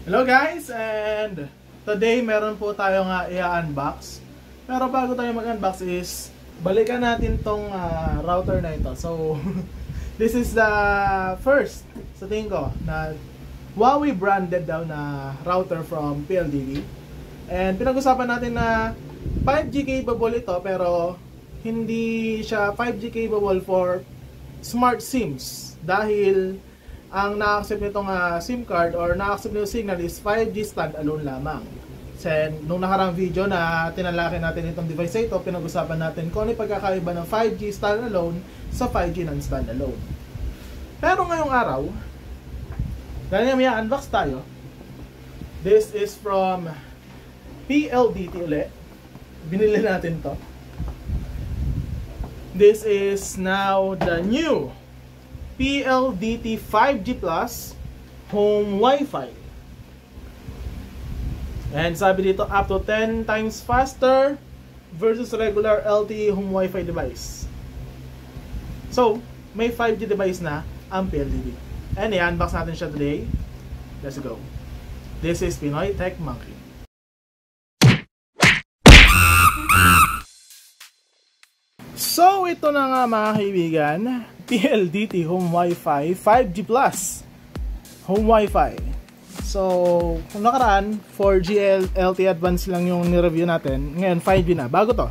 Hello guys, and today meron po tayo nga i-unbox. Pero bago tayo mag-unbox is balikan natin tong router na ito. So this is the first sa tingin ko na Huawei branded daw na router from PLDT. And pinag-usapan natin na 5G capable ito, pero hindi siya 5G capable for smart SIMs dahil ang na-accept nitong SIM card or na-accept nitong signal is 5G standalone lamang. So, nung nakarang video na tinalaki natin itong device ito, pinag-usapan natin kung ano yung pagkakaiba ng 5G standalone sa 5G non-standalone. Pero ngayong araw, dahil may unbox tayo, this is from PLDT ulit. Binili natin to. This is now the new PLDT 5G Plus Home Wi-Fi. And sabi dito, up to 10 times faster versus regular LTE home Wi-Fi device. So, may 5G device na ang PLDT. And i-unbox natin siya today. Let's go. This is Pinoy Tech Monkey. So, ito na nga mga kaibigan, PLDT Home Wi-Fi 5G Plus Home Wi-Fi. So, kung nakaraan 4G LTE Advanced lang yung ni-review natin, ngayon 5G na, bago to.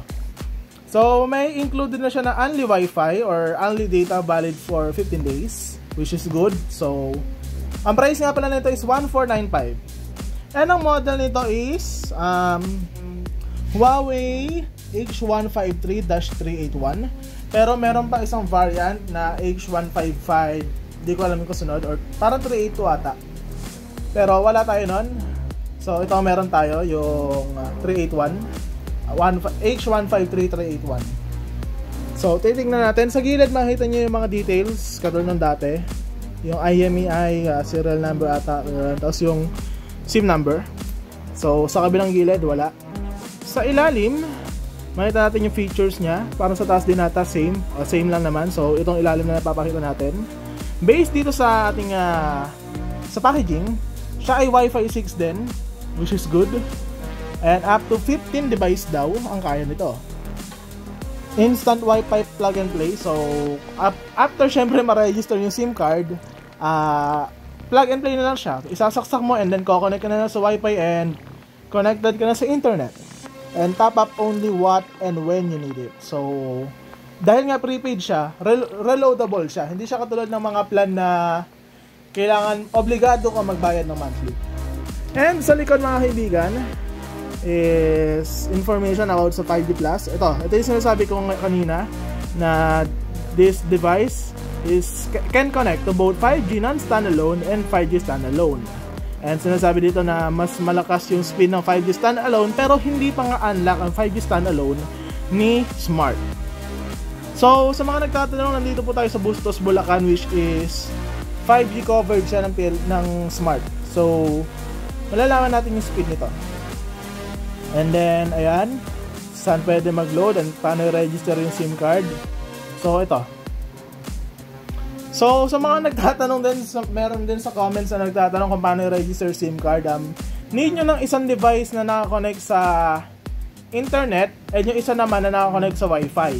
So, may included na siya na only Wi-Fi or only data valid for 15 days, which is good. So, ang price nga pala nito is 1495. And ang model nito is Huawei H153-381. Pero meron pa isang variant na H155, di ko alam yung kasunod, or parang 382 ata. Pero wala tayo nun. So ito meron tayo, yung 381, H153-381. So titignan natin. Sa gilid makita nyo yung mga details, katulad ng dati. Yung IMEI, serial number ata, tapos yung SIM number. So sa kabilang gilid, wala. Sa ilalim, makita natin yung features niya. Parang sa taas din nata, same lang naman. So itong ilalim na napapakita natin, based dito sa ating sa packaging, siya ay Wi-Fi 6 din, which is good. And up to 15 device daw ang kaya nito. Instant Wi-Fi plug and play. So after syempre ma-register yung SIM card, plug and play na lang siya. Isasaksak mo and then ko-connect ka na sa Wi-Fi and connected ka na sa internet. And top up only what and when you need it. So, dahil nga prepaid siya, reloadable siya. Hindi siya katulad ng mga plan na kailangan, obligado ka magbayad ng monthly. And sa likod mga kaibigan, is information about sa 5G Plus. Ito yung sinasabi ko kanina, na this device can connect to both 5G non-standalone and 5G standalone. And sinasabi dito na mas malakas yung speed ng 5G standalone, pero hindi pa nga unlock ang 5G standalone ni Smart. So sa mga nagtatanong, nandito po tayo sa Bustos, Bulacan, which is 5G coverage siya ng Smart. So malalaman natin yung speed nito. And then ayan, saan pwede mag-load and paano i-register yung SIM card. So ito. So, sa mga nagtatanong din, meron din sa comments na nagtatanong kung paano i-register SIM card. Need nyo ng isang device na nakakonect sa internet at yung isa naman na nakakonect sa Wi-Fi.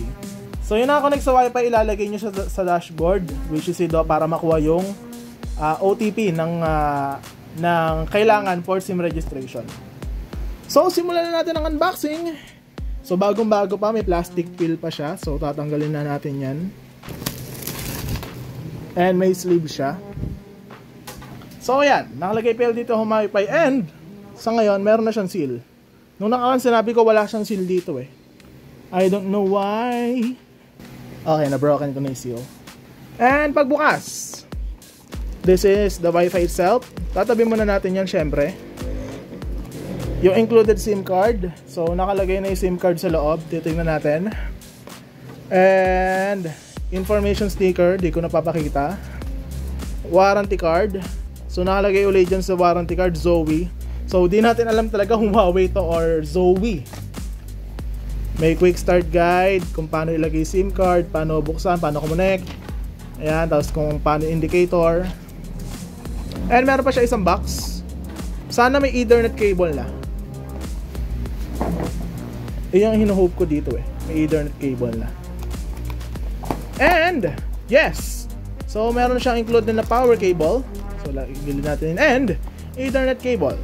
So, yung nakakonect sa Wi-Fi, ilalagay nyo siya sa dashboard, which is ito, para makuha yung OTP ng kailangan for SIM registration. So, simulan na natin ang unboxing. So, bagong-bago pa, may plastic peel pa siya. So, tatanggalin na natin yan. And may sleeve siya. So ayan, nakalagay PLDT Home Wi-Fi. And sa ngayon, meron na siyang seal. Nung nakaraan sinabi ko wala siyang seal dito eh. I don't know why. Okay, na-broken ko na yung seal. And pagbukas, this is the Wi-Fi itself. Tatabi muna natin yan syempre. Yung included SIM card. So nakalagay na yung SIM card sa loob. Titingnan natin. And information sticker, di ko napapakita. Warranty card. So nakalagay ulit dyan sa warranty card, Zowie. So di natin alam talaga kung Huawei to or Zowie. May quick start guide kung paano ilagay SIM card, paano buksan, paano connect. Ayan, tapos kung paano indicator. And meron pa siya isang box. Sana may Ethernet cable na. Yung hino-hope ko dito eh. May Ethernet cable na. And, yes! So, meron siyang included na power cable. So, gilid natin yun. And, Ethernet cable.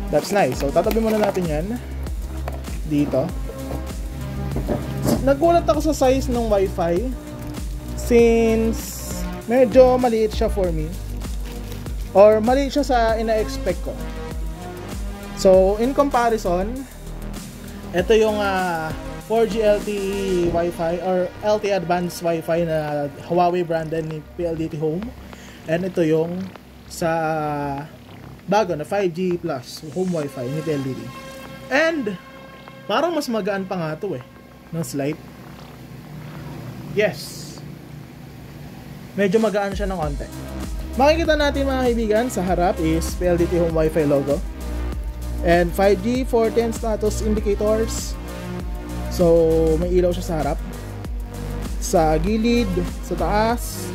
That's nice. So, tatabi muna natin yan. Dito. Nagulat ako sa size ng Wi-Fi. Since, medyo maliit siya for me. Or, maliit siya sa ina-expect ko. So, in comparison, ito yung 4G LTE Wi-Fi or LTE Advanced Wi-Fi na Huawei branded ni PLDT Home. And ito yung sa bago na 5G Plus Home Wi-Fi ni PLDT. And parang mas magaan pa nga ito eh ng slight. Yes. Medyo magaan siya ng konti. Makikita natin mga kaibigan sa harap is PLDT Home Wi-Fi logo. And 5G 410 status indicators. So, may ilaw siya sa harap. Sa gilid, sa taas,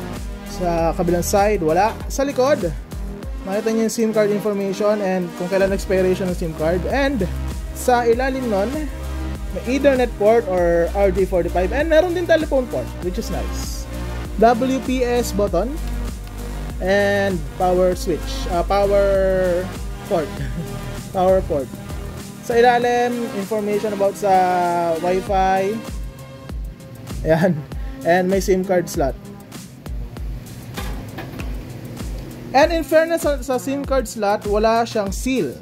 sa kabilang side, wala. Sa likod, makita niyo yung SIM card information and kung kailan expiration ng SIM card. And sa ilalim nun, may Ethernet port or RJ45 and meron din telephone port, which is nice. WPS button and power switch, power port. Power port. Sa ilalim, information about sa Wi-Fi. Ayan. And may SIM card slot. And in fairness sa SIM card slot, wala siyang seal.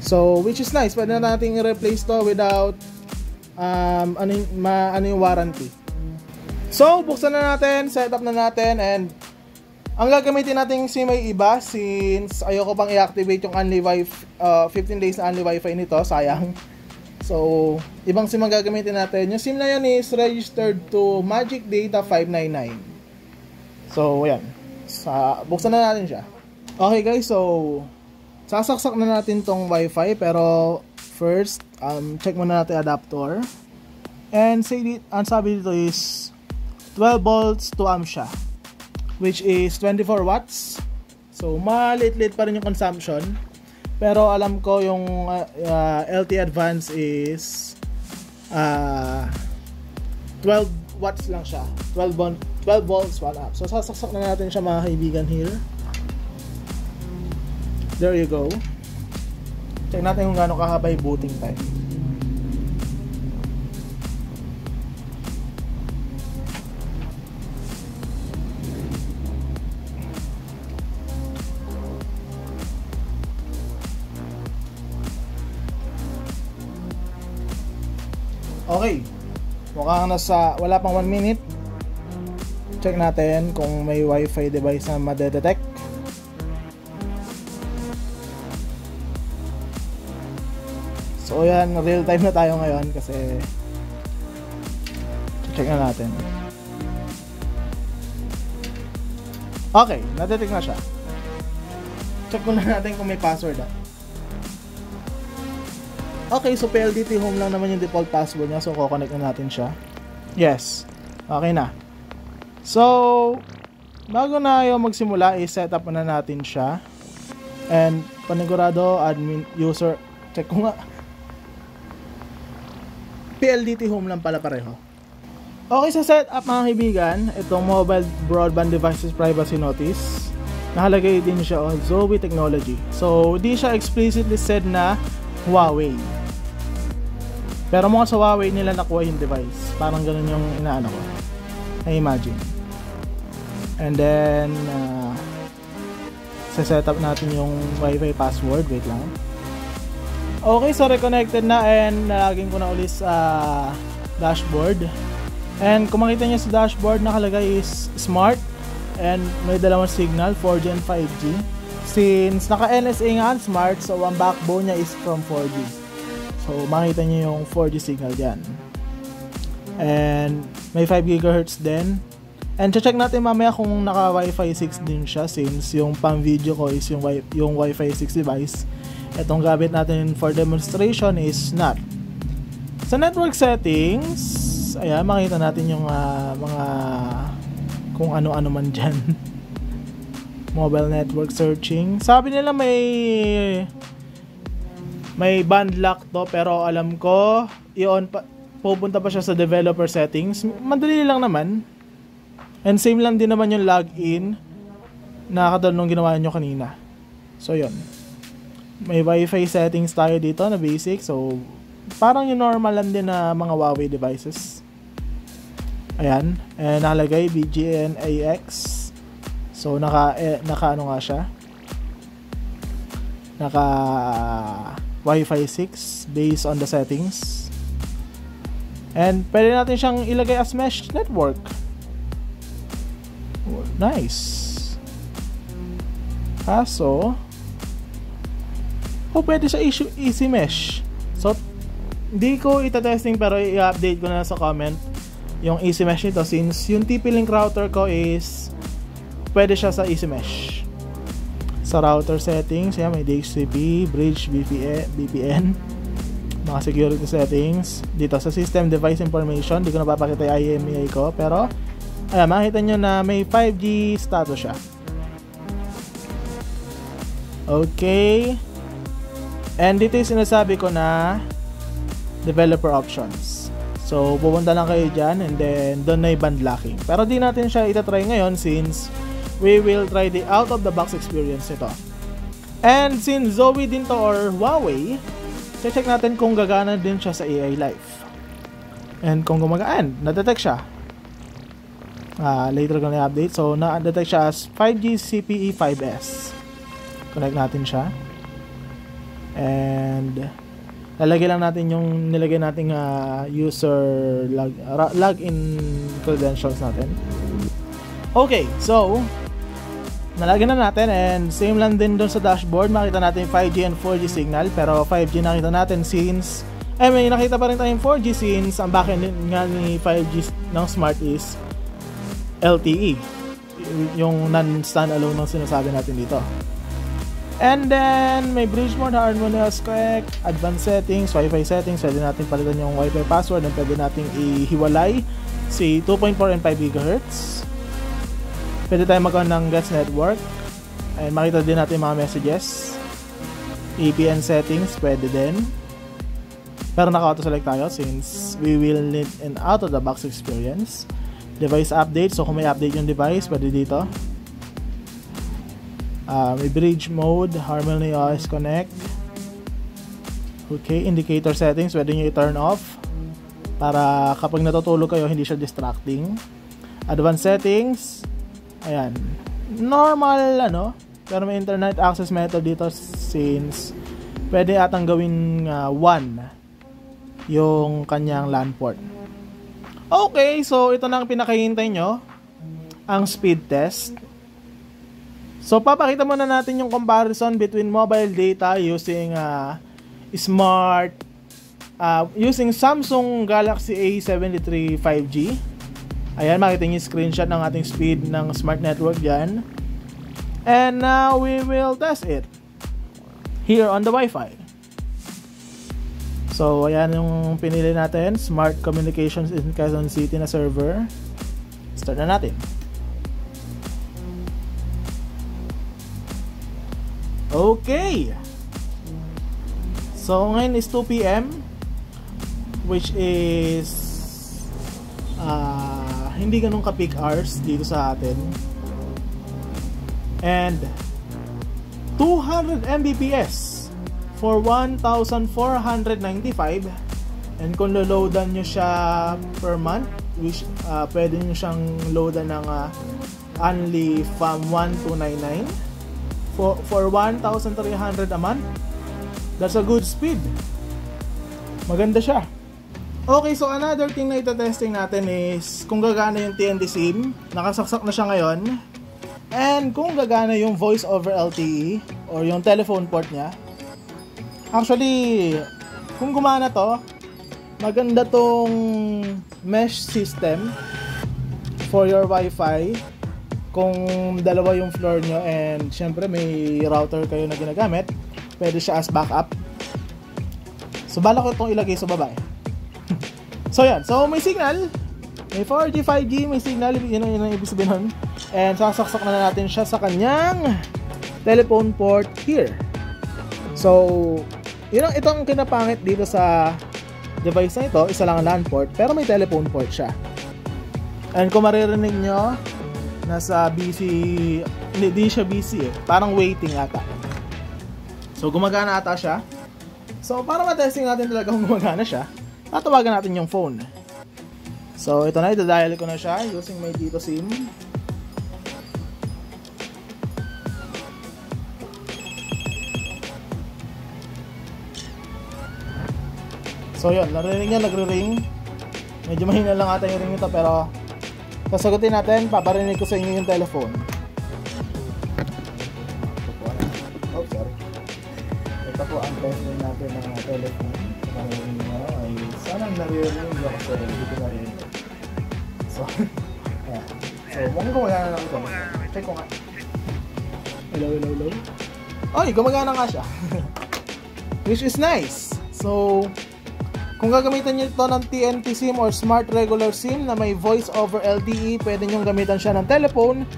So, which is nice. Pwede na natin i-replace to without ano yung warranty. So, buksan na natin, set up na natin, and ang gagamitin natin SIM ay iba since ayoko pang i-activate yung only Wi-Fi 15 days na only Wi-Fi nito, sayang. So, ibang SIM ang gagamitin natin. Yung SIM na yan is registered to Magic Data 599. So, ayan. Buksan na natin siya. Okay guys, so sasaksak na natin tong Wi-Fi, pero first, check muna natin adapter. And ang sabi dito is 12 volts to amp siya, which is 24 watts. So, maliit-liit pa rin yung consumption. Pero alam ko yung LTE Advance is 12 watts lang siya. 12 volts, 1 amp. So, sasaksak na natin siya mga kaibigan here. There you go. Check natin kung gaano kahaba yung booting time. Okay, mukhang wala pang 1 minute. Check natin kung may Wi-Fi device na madedetect. So yan, real time na tayo ngayon kasi check na natin. Okay, nadetect na siya. Check muna natin kung may password na. Okay, so PLDT Home lang naman yung default password niya. So, kukonect na natin siya. Yes. Okay na. So, bago na yung magsimula, i-set up na natin siya. And, panigurado, admin, user, check ko nga. PLDT Home lang pala pareho. Okay, sa setup mga kaibigan, itong Mobile Broadband Devices Privacy Notice, nakalagay din siya on Zowie Technology. So, di siya explicitly said na Huawei. Pero mukha sa Huawei nila nakuha yung device. Parang ganun yung inaano ko. Na-imagine. And then, set up natin yung Wi-Fi password. Wait lang. Okay, so reconnected na and nalagin ko na ulit sa dashboard. And kung makita nyo sa dashboard, nakalagay is Smart. And may dalawang signal, 4G and 5G. Since naka-NSA nga Smart, so ang backbone niya is from 4G. So, makita nyo yung 4G signal dyan. And may 5 GHz din. And check natin mamaya kung naka Wi-Fi 6 din siya since yung pang video ko is yung Wi-Fi 6 device. Itong gamit natin for demonstration is not. Sa network settings, ayan, makita natin yung mga kung ano-ano man dyan. Mobile network searching. Sabi nila may band lock to, pero alam ko pupunta pa siya sa developer settings. Madali lang naman. And same lang din naman yung login na katulad nung ginawa nyo kanina. So yun. May Wi-Fi settings tayo dito na basic. So parang yung normal lang din na mga Huawei devices. Ayan. And nakalagay BGN AX. So naka ano nga siya. Naka Wi-Fi 6 based on the settings. And pwede natin siyang ilagay as mesh network. Oh, nice. Kaso pwede sa easy mesh. So hindi ko itatesting, pero i-update ko na sa comment yung easy mesh nito, since yung TP-Link router ko is pwede siya sa easy mesh. Sa router settings, may DHCP, bridge, VPN, mga security settings. Dito sa system device information, di ko napapakita yung IMEI ko, pero ayan, makita nyo na may 5G status siya. Okay. And dito yung sinasabi ko na developer options. So pupunta lang kayo dyan, and then doon na yung band locking. Pero di natin siya itatry ngayon since we will try the out of the box experience nito. And since Zowie din to or Huawei, check natin kung gagana din siya sa AI Live. And kung gumagaan, na-detect siya. Later ko na i-update. So na-detect siya as 5G CPE 5S. Connect natin siya. And lalagay lang natin yung nilagay nating user login credentials natin. Okay, so nalagyan na natin, and same lang din doon sa dashboard. Makita natin 5G and 4G signal, pero 5G nakita natin since may nakita pa rin tayong 4G since ang backend nga ni 5G ng Smart is LTE, yung non-standalone ng sinasabi natin dito. And then may bridge mode, harmonious connect, advanced settings, Wi-Fi settings. Pwede natin palitan yung Wi-Fi password, and pwede natin ihiwalay si 2.4 and 5 GHz. Pwede tayo magkaroon ng guest network, and makita din natin mga messages. VPN settings pwede din, pero naka-auto-select tayo since we will need an out-of-the-box experience. Device update, so kung may update yung device, pwede dito. May bridge mode, harmonious connect. Okay, indicator settings, pwede nyo i-turn off para kapag natutulog kayo, hindi siya distracting. Advanced settings, ayan, normal pero may internet access method dito since pwede atang gawin 1 yung kanyang LAN port. Okay, so ito na ang pinakahintay nyo, ang speed test. So papakita muna natin yung comparison between mobile data using using Samsung Galaxy A73 5G. Ayan, makita niyo yung screenshot ng ating speed ng smart network dyan. And now we will test it here on the Wi-Fi. So ayan yung pinili natin, Smart Communications in Quezon City na server. Start na natin. Okay. So ngayon is 2 PM, which is hindi ganun ka peak hours dito sa atin. And 200 Mbps for 1,495. And kung lo-loadan nyo siya per month, which pwede nyo siyang loadan ng only from 1,299 for 1,300 a month. That's a good speed. Maganda siya. Okay, so another thing na ita-testing natin is kung gagana yung TNT SIM. Nakasaksak na siya ngayon. And kung gagana yung voice over LTE or yung telephone port niya. Actually, kung gumana to, maganda tong mesh system for your Wi-Fi. Kung dalawa yung floor nyo and syempre may router kayo na ginagamit, pwede siya as backup. So bala ko itong ilagay sa baba. So yan, so may signal, may 4G, 5G, may signal, yun ang ibig sabihin nun. And sasaksak na natin siya sa kanyang telephone port here. So, ito ang kinapangit dito sa device na ito. Isa lang ang LAN port, pero may telephone port siya. And kung maririnig nyo, nasa busy, hindi siya busy eh. Parang waiting ata. So, gumagana ata siya. So, para matesting natin talaga kung gumagana siya, tatawagan natin yung phone. So, ito na, idadial ko na siya using my Dito SIM. So, yun, narinig niya, nagre-ring. Medyo mahina lang ata yung ring nito, pero sasagutin natin, paparinig ko sa inyo yung telephone. Oh, sorry. Ito po ang testing natin ng telephone. Narinig nyo ay sana narinig nyo kasi hindi ko narinig. So, ayan. So, mukhang gumagana lang ito. Check ko nga. Hello, hello, hello. Ay, gumagana nga siya. Which is nice. So, kung gagamitan nyo ito ng TNT SIM or Smart Regular SIM na may voice over LTE, pwede nyo gamitan siya ng telephone.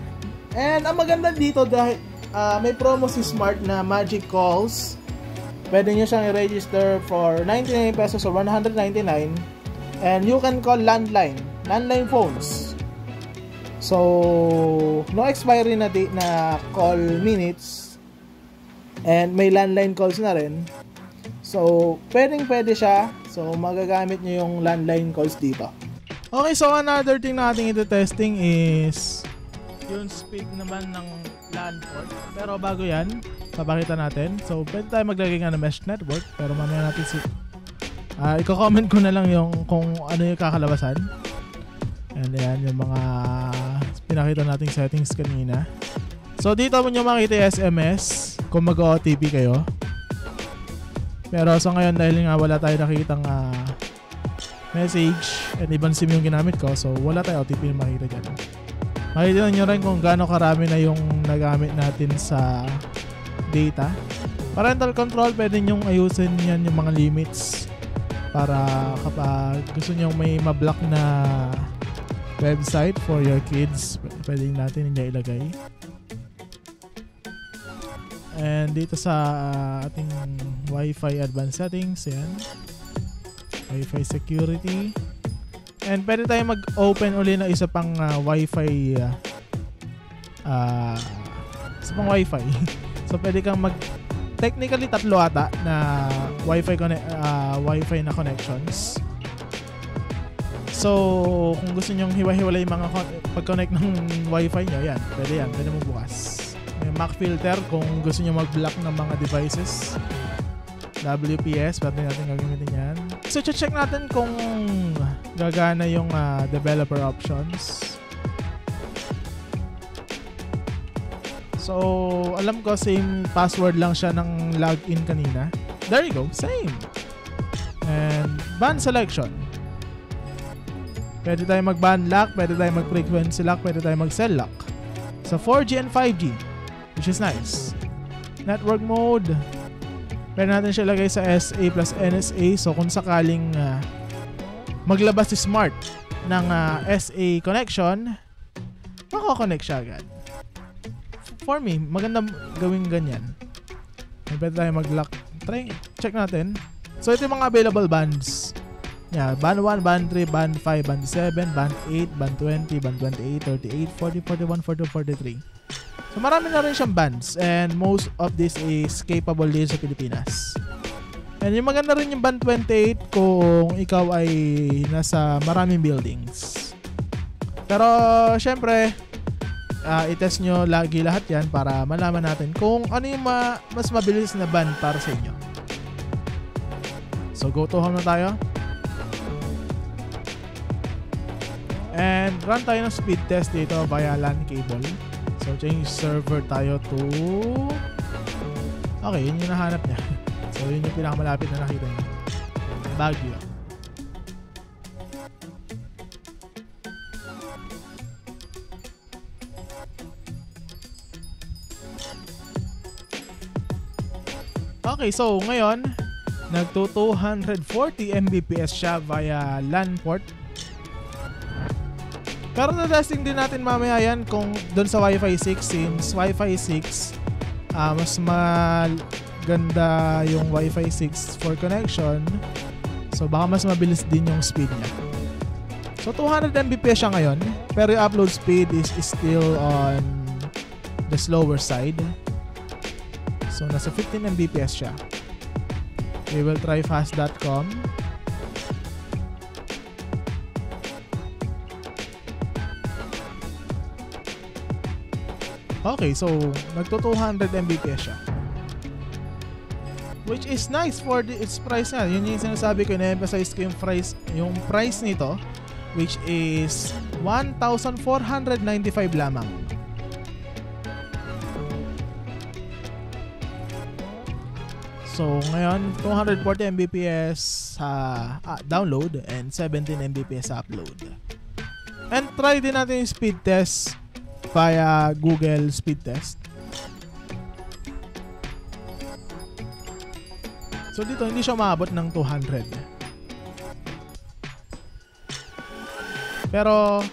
And ang maganda dito dahil may promo si Smart na Magic Calls. Pwede nyo siyang i-register for 99 pesos or 199. And you can call landline phones. So, no expiry na date na call minutes. And may landline calls na rin. So, pwede siya. So, magagamit nyo yung landline calls dito. Okay, so another thing natin ito-testing is yung speed naman ng LAN port. Pero bago yan, papakita natin. So, pwede tayo maglagay nga ng mesh network. Pero mamaya natin i-comment ko na lang yung kung ano yung kakalabasan. And yan, yung mga pinakita nating settings kanina. So, dito mo nyo makita yung SMS kung mag-OTP kayo. Pero sa ngayon dahil nga wala tayo nakikitang message and ibang SIM yung ginamit ko, so wala tayo OTP na makikita dyan. Makikita nyo rin kung gaano karami na yung nagamit natin sa data. Parental control, pwede nyong ayusin yan yung mga limits para kapag gusto nyo may mablock na website for your kids, pwede natin ilagay. And dito sa ating Wi-Fi advanced settings, yan. Wi-Fi security. And pwede tayo mag-open uli na isa pang Wi-Fi isa pang Wi-Fi. So pwede kang technically tatlo ata na Wi-Fi na connections. So kung gusto nyong hiwa-hiwalay yung mga pag-connect ng Wi-Fi nyo, yan. Pwede mo bukas. May MAC filter kung gusto nyo mag-block ng mga devices. WPS, pwede natin gagamitin yan. So, check natin kung gagana yung developer options. So, alam ko same password lang siya ng login kanina. There you go, same. And band selection. Pwede tayo mag-band lock, pwede tayo mag-frequency lock, pwede tayo mag-cell lock. So, 4G and 5G. Which is nice. Network mode. Pwede natin siya lagay sa SA plus NSA. So kung sakaling maglabas si Smart ng SA connection, makakonect siya agad. For me, maganda gawin ganyan. Pwede tayo mag-lock. Check natin. So ito yung mga available bands. Yeah, band 1, band 3, band 5, band 7, band 8, band 20, band 28, 38, 40, 41, 42, 43. So marami na rin siyang bands and most of this is capable din sa Pilipinas. And yung maganda rin yung band 28 kung ikaw ay nasa maraming buildings. Pero syempre, i-test nyo lagi lahat yan para malaman natin kung ano yung mas mabilis na band para sa inyo. So go to home na tayo. And run tayo ng speed test dito via LAN cable. So, change server tayo to... Okay, yun yung nahanap niya. So, yun yung pinakamalapit na nakita niya. Baguio. Okay, so ngayon, nagto 240 Mbps siya via LAN port. Pero na-testing din natin mamaya yan kung doon sa Wi-Fi 6, since Wi-Fi 6 mas maganda yung Wi-Fi 6 for connection. So baka mas mabilis din yung speed niya. So 200 Mbps siya ngayon, pero yung upload speed is still on the slower side. So nasa 15 Mbps siya. We will try fast.com. Okay, so nagto 200 Mbps siya. Which is nice for its price nga. Yun yung sinasabi ko, na-emphasize ko yung price nito, which is 1,495 lamang. So ngayon 240 Mbps sa download and 17 Mbps upload. And try din natin yung speed test via Google Speed Test. So dito hindi siya maabot ng 200. Pero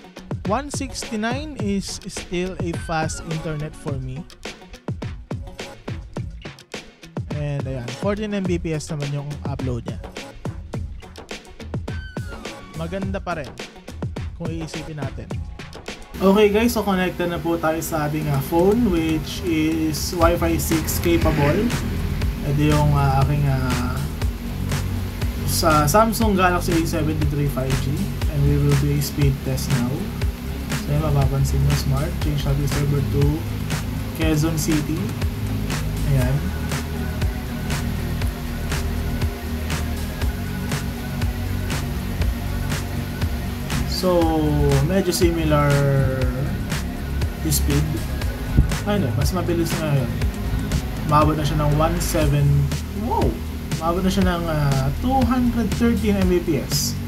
169 is still a fast internet for me. And ayan, 14 Mbps naman yung upload niya. Maganda pa rin kung iisipin natin. Okay guys, so connected na po tayo sa ating phone, which is Wi-Fi 6 capable. Ito yung aking sa Samsung Galaxy A73 5G, and we will do a speed test now. So yun, mapapansin nyo, smart. Change natin server to Quezon City. Ayan. So medyo similar yung speed. Ayun, mas mabilis na yun. Maabot na siya ng 17. Wow! Maabot na siya ng 213 Mbps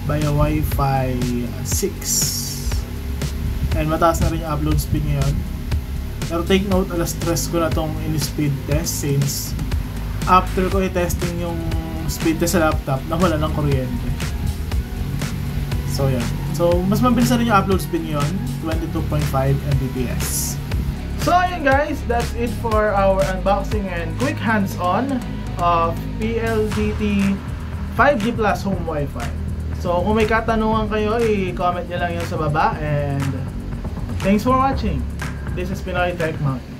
via Wi-Fi 6. And mataas na rin yung upload speed ngayon. Pero take note, alas-stress ko na tong in-speed test since after ko i-testing yung speed test sa laptop, nawala ng kuryente. So yan. So mas mabilis na rin yung upload speed ngayon, 22.5 Mbps. So ayun guys, that's it for our unboxing and quick hands-on of PLDT 5G Plus Home Wi-Fi. So kung may katanungan kayo, i-comment nyo lang yun sa baba, and thanks for watching. This is Pinoy Tech Monk.